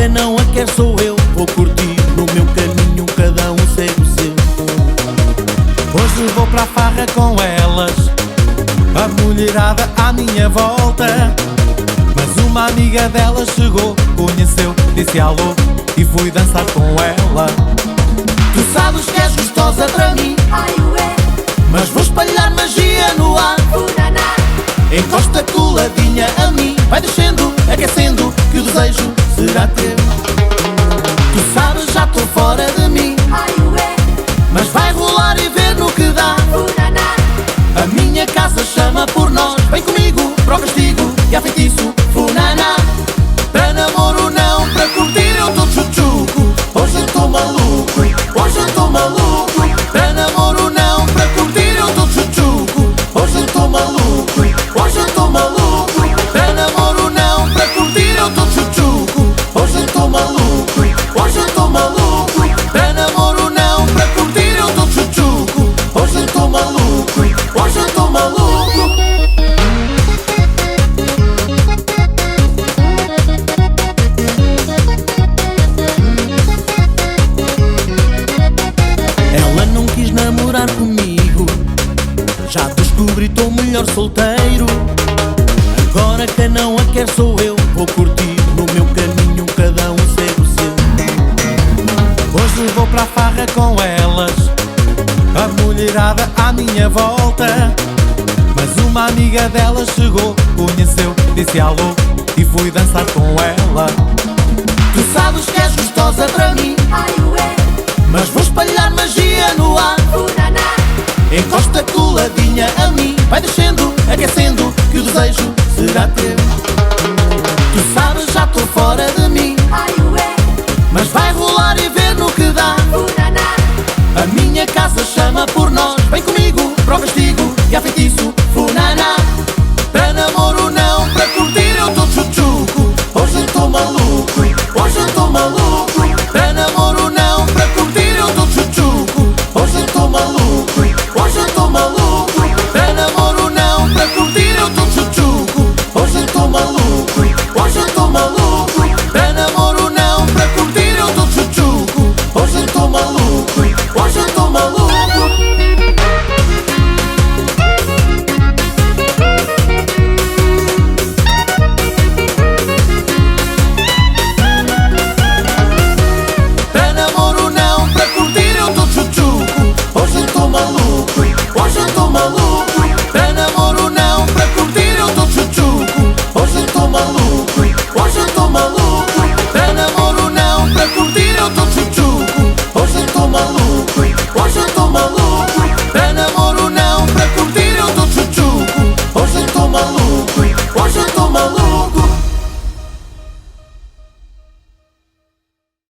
quem não a quer sou eu. Vou curtir no meu caminho, cada um segue o seu. Hoje vou para a farra com elas, a mulherada à minha volta. Mas uma amiga dela chegou, conheceu, disse alô e fui dançar com ela. Tu sabes que és gostosa para mim, mas vou espalhar magia no ar. Encosta coladinha a mim, vai descendo, aquecendo, que o desejo será teu. Tu sabes, já estou fora de mim, mas vai rolar e ver no que dá. A minha casa chama por nós, vem comigo para o castigo e há feitiço, funaná. Para namoro não, para curtir eu tô tchutchuco. Hoje eu tô maluco, hoje eu tô maluco. Para namoro não, para curtir eu tô tchutchuco. Hoje eu tô maluco, hoje eu tô maluco. Para namoro não, para curtir eu tô tchutchuco. Hoje eu tô maluco, hoje eu tô maluco. Para namoro não, para curtir eu tô tchutchuco. Hoje eu tô maluco, hoje eu tô maluco. Ela não quis namorar comigo, já descobri, tô melhor solteiro. Agora quem não a quer sou eu. Vou curtir no meu caminho, cada um segue o seu. Hoje vou para a farra com elas, a mulherada à minha volta. Mas uma amiga dela chegou, conheceu, disse alô e fui dançar com ela.